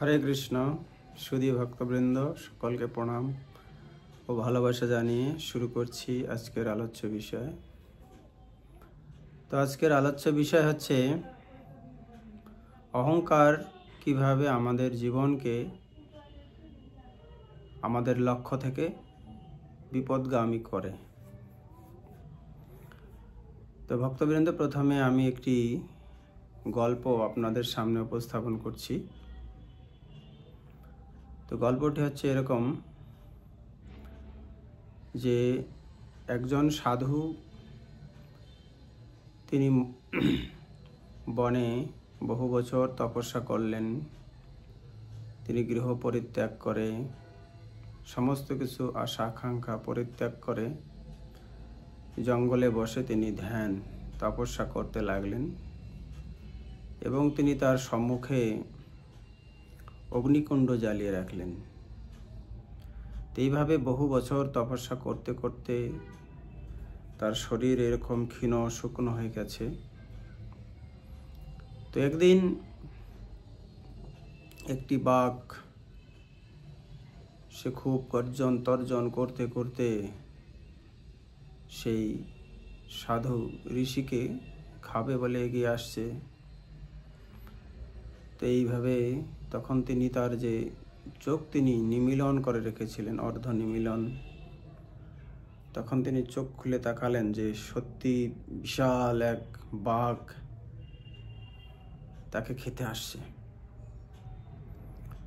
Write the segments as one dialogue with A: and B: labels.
A: হরে কৃষ্ণ। সুধী ভক্তবৃন্দ সকলকে প্রণাম ও ভালোবাসা জানিয়ে শুরু করছি আজকের আলোচ্য বিষয়। তো আজকের আলোচ্য বিষয় হচ্ছে অহংকার কিভাবে আমাদের জীবনকে আমাদের লক্ষ্য থেকে বিপদগামী করে। তো ভক্তবৃন্দ, প্রথমে আমি একটি গল্প আপনাদের সামনে উপস্থাপন করছি। তো গল্পটি হচ্ছে এরকম যে একজন সাধু তিনি বনে বহু বছর তপস্যা করলেন। তিনি গৃহ পরিত্যাগ করে সমস্ত কিছু আশা আকাঙ্ক্ষা পরিত্যাগ করে জঙ্গলে বসে তিনি ধ্যান তপস্যা করতে লাগলেন এবং তিনি তার সম্মুখে অগ্নিকুণ্ড জ্বালিয়ে রাখলেন। এইভাবে বহু বছর তপস্যা করতে করতে তার শরীর এরকম ক্ষীণ শুকনো হয়ে গেছে। তো একদিন একটি বাঘ সে খুব গর্জন তর্জন করতে করতে সেই সাধু ঋষিকে খাবে বলে এগিয়ে আসছে। তো এইভাবে তখন তিনি তার যে চোখ তিনি নিমীলন করে রেখেছিলেন, অর্ধ নিমীলন, তখন তিনি চোখ খুলে তাকালেন যে সত্যি বিশাল এক বাঘ তাকে খেতে আসছে।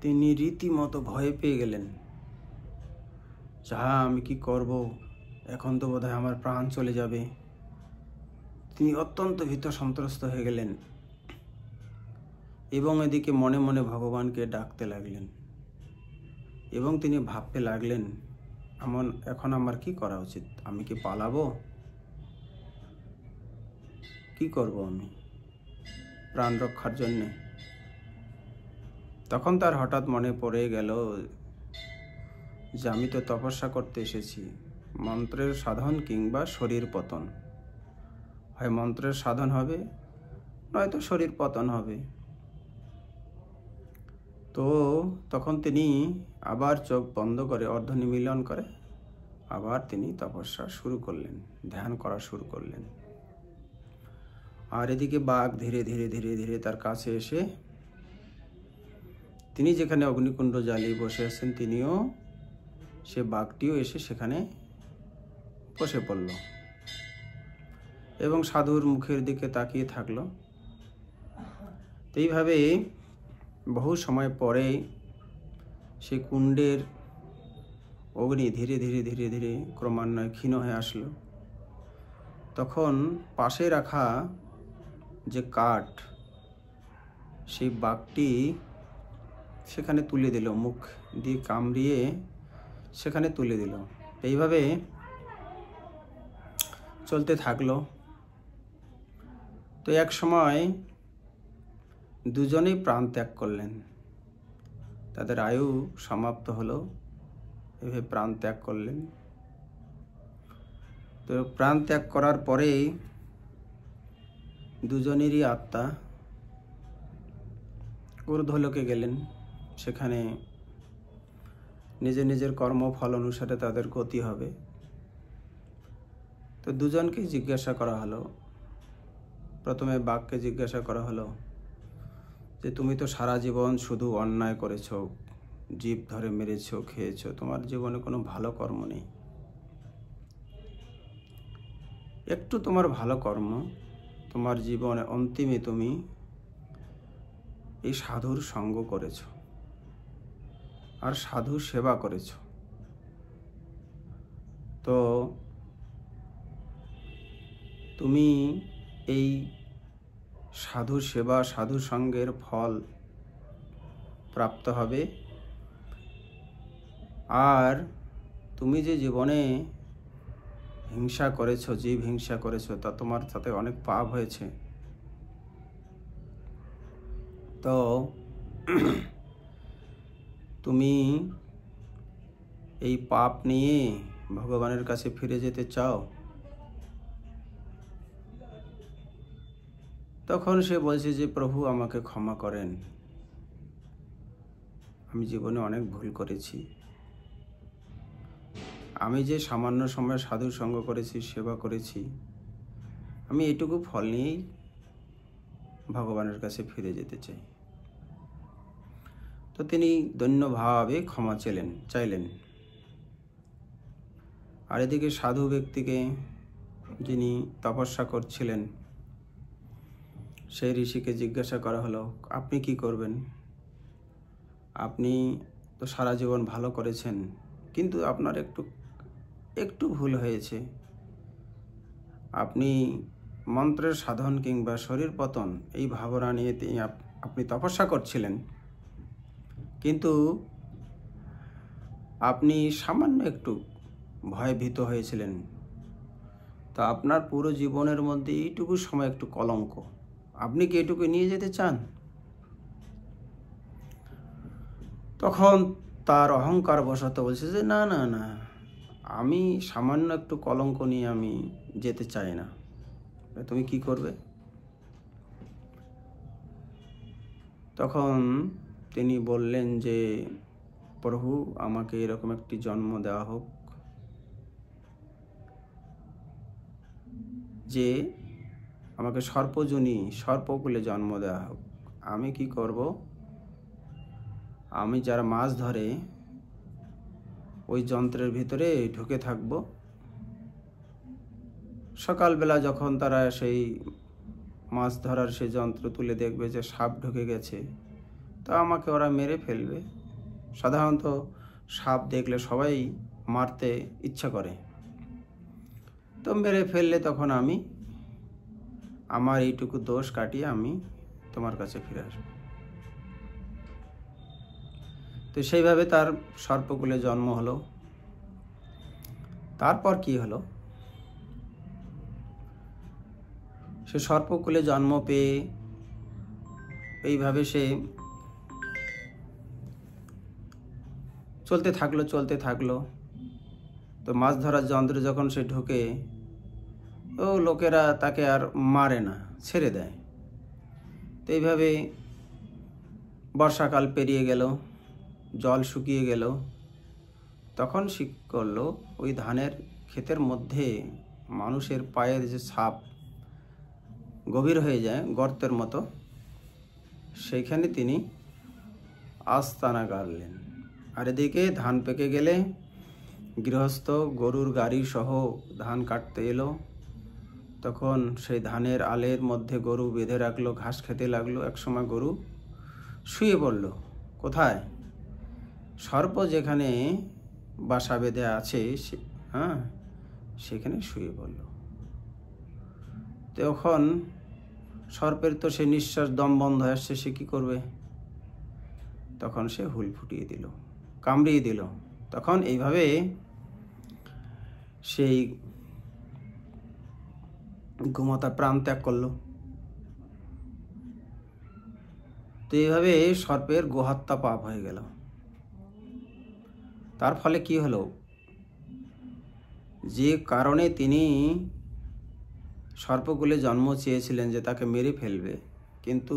A: তিনি রীতিমতো ভয় পেয়ে গেলেন। যাহা আমি কি করব, এখন তো বোধহয় আমার প্রাণ চলে যাবে। তিনি অত্যন্ত ভীত সন্ত্রস্ত হয়ে গেলেন এবং এদিকে মনে মনে ভগবানকে ডাকতে লাগলেন এবং তিনি ভাবতে লাগলেন, এখন আমার কি করা উচিত? আমি কি পালাবো? কি করব আমি প্রাণ রক্ষার জন্যে? তখন তার হঠাৎ মনে পড়ে গেল যে আমি তো তপস্যা করতে এসেছি, মন্ত্রের সাধন কিংবা শরীর পতন। হয় মন্ত্রের সাধন হবে, নয়তো শরীর পতন হবে। তো তখন তিনি আবার চোখ বন্ধ করে অর্ধ নিমীলন করে আবার তিনি তপস্যা শুরু করলেন, ধ্যান করা শুরু করলেন। আর এদিকে বাঘ ধীরে ধীরে ধীরে ধীরে তার কাছে এসে তিনি যেখানে অগ্নিকুণ্ড জ্বালিয়ে বসে আছেন সে বাঘটিও এসে সেখানে বসে পড়ল এবং সাধুর মুখের দিকে তাকিয়ে থাকলো। এইভাবে বহু সময় পরে সেই কুণ্ডের অগ্নি ধীরে ধীরে ধীরে ধীরে ক্রমান্বয়ে ক্ষীণ হয়ে আসলো। তখন পাশে রাখা যে কাঠ, সেই বাঘটি সেখানে তুলে দিল, মুখ দিয়ে কামড়িয়ে সেখানে তুলে দিল। এইভাবে চলতে থাকলো। তো এক সময় দুজনেই প্রাণ ত্যাগ করলেন, তাদের আয়ু সমাপ্ত হলো, এভাবে প্রাণ ত্যাগ করলেন। তো প্রাণ ত্যাগ করার পরেই দুজনেরই আত্মা ঊর্ধ্বলোকে গেলেন। সেখানে নিজের নিজের কর্মফল অনুসারে তাদের গতি হবে। তো দুজনকে জিজ্ঞাসা করা হলো। প্রথমে বাঘকে জিজ্ঞাসা করা হলো যে তুমি তো সারা জীবন শুধু অন্যায় করেছ, জীব ধরে মেরেছ, খেয়েছ, তোমার জীবনে কোনো ভালো কর্ম নেই। একটু তোমার ভালো কর্ম, তোমার জীবনে অন্তিমে তুমি এই সাধুর সঙ্গ করেছ আর সাধু সেবা করেছ। তো তুমি এই সাধু সেবা সাধু সঙ্গের ফল প্রাপ্ত হবে। আর তুমি যে জীবনে হিংসা করেছো, জীব হিংসা করেছো, তা তোমার সাথে অনেক পাপ হয়েছে। তো তুমি এই পাপ নিয়ে ভগবানের কাছে ফিরে যেতে চাও? তখন সে বলছে যে প্রভু আমাকে ক্ষমা করেন, আমি জীবনে অনেক ভুল করেছি। আমি যে সামান্য সময় সাধু সঙ্গ করেছি, সেবা করেছি, আমি এটুকু ফল নিয়েই ভগবানের কাছে ফিরে যেতে চাই। তো তিনি দৈন্যভাবে ক্ষমা চাইলেন। আর এদিকে সাধু ব্যক্তিকে, যিনি তপস্যা করছিলেন, সেই ঋষিকে জিজ্ঞাসা করা হলো, আপনি কি করবেন? আপনি তো সারা জীবন ভালো করেছেন, কিন্তু আপনার একটু ভুল হয়েছে। আপনি মন্ত্রের সাধন কিংবা শরীর পতন এই ভাবনা নিয়ে আপনি তপস্যা করছিলেন, কিন্তু আপনি সামান্য একটু ভয়ভীত হয়েছিলেন। তো আপনার পুরো জীবনের মধ্যে এইটুকু সময় একটু কলঙ্ক, আপনি কি এটুকু নিয়ে যেতে চান? তখন তার অহংকার বশত বলছে যে না না না, আমি সামান্য একটু কলঙ্ক নিয়ে আমি যেতে চাই না। তুমি কি করবে? তখন তিনি বললেন যে প্রভু, আমাকে এরকম একটি জন্ম দেওয়া হোক যে আমাকে সর্পকুলে জন্ম দেওয়া হোক। আমি কি করব? আমি যারা মাছ ধরে ওই যন্ত্রের ভিতরে ঢুকে থাকব। সকালবেলা যখন তারা সেই মাছ ধরার সেই যন্ত্র তুলে দেখবে যে সাপ ঢুকে গেছে, তো আমাকে ওরা মেরে ফেলবে। সাধারণত সাপ দেখলে সবাই মারতে ইচ্ছা করে, তো মেরে ফেললে তখন আমি আমার এইটুকু দোষ কাটিয়ে আমি তোমার কাছে ফিরে আসব। তো সেইভাবে তার সর্পকুলে জন্ম হলো। তারপর কি হলো? সে সর্পকুলে জন্ম পেয়ে এইভাবে সে চলতে থাকলো। তো মাছ ধরার যন্ত্রে যখন সে ঢোকে, ও লোকেরা তাকে আর মারে না, ছেড়ে দেয়। তো এইভাবে বর্ষাকাল পেরিয়ে গেল, জল শুকিয়ে গেল। তখন ঠিক করলো ওই ধানের ক্ষেতের মধ্যে মানুষের পায়ের যে ছাপ গভীর হয়ে যায় গর্তের মতো, সেইখানে তিনি আস্তানা গাড়লেন। আর এদিকে ধান পেকে গেলে গৃহস্থ গরুর গাড়ি সহ ধান কাটতে এলো। তখন সেই ধানের আলের মধ্যে গরু বেঁধে রাখলো, ঘাস খেতে লাগলো। একসময় গরু শুয়ে পড়ল। কোথায়? সর্প যেখানে বাসা বেঁধে আছে, সেখানে শুয়ে পড়ল। তখন সর্পের তো সে নিঃশ্বাস দম বন্ধ হয়ে আসছে, সে কি করবে? তখন সে হুল ফুটিয়ে দিল, কামড়িয়ে দিল। তখন এইভাবে সেই গোমাতা প্রাণ ত্যাগ করলো। তো এইভাবে সর্পের গোহত্যা পাপ হয়ে গেল। তার ফলে কি হলো? যে কারণে তিনি সর্পকুলে জন্ম চেয়েছিলেন যে তাকে মেরে ফেলবে, কিন্তু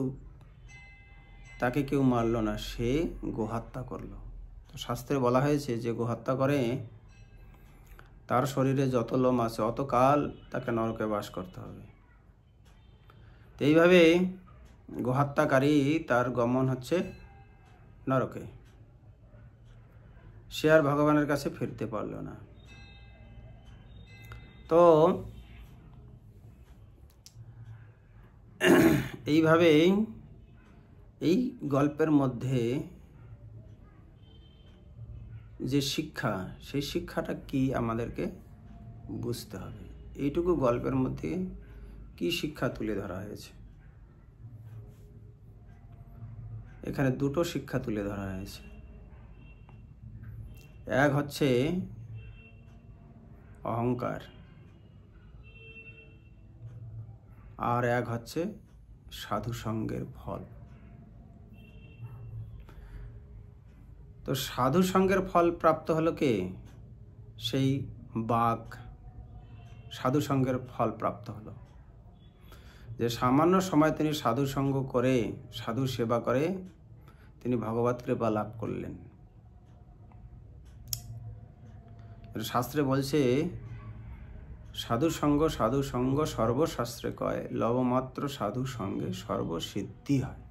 A: তাকে কেউ মারল না, সে গোহত্যা করলো। তো শাস্ত্রে বলা হয়েছে যে গোহত্যা করে তার শরীরে যত লোম আছে অতকাল তাকে নরকে বাস করতে হবে। তো এইভাবে গোহত্যাকারী তার গমন হচ্ছে নরকে। সে আর ভগবানের কাছে ফিরতে পারল না। তো এইভাবে এই গল্পের মধ্যে যে শিক্ষা, সেই শিক্ষাটা কি আমাদেরকে বুঝতে হবে। এইটুকু গল্পের মধ্যে কি শিক্ষা তুলে ধরা হয়েছে? এখানে দুটো শিক্ষা তুলে ধরা হয়েছে। এক হচ্ছে অহংকার, আর এক হচ্ছে সাধু সঙ্গের ফল। তো সাধু সঙ্গের ফল প্রাপ্ত হলো কে? সেই বাঘ সাধু সঙ্গের ফল প্রাপ্ত হলো। যে সামান্য সময় তিনি সাধু সঙ্গ করে, সাধু সেবা করে, তিনি ভগবত কৃপা লাভ করলেন। শাস্ত্রে বলছে সাধু সঙ্গ সর্বশাস্ত্রে কয়, লবমাত্র সাধু সঙ্গে সর্বসিদ্ধি হয়।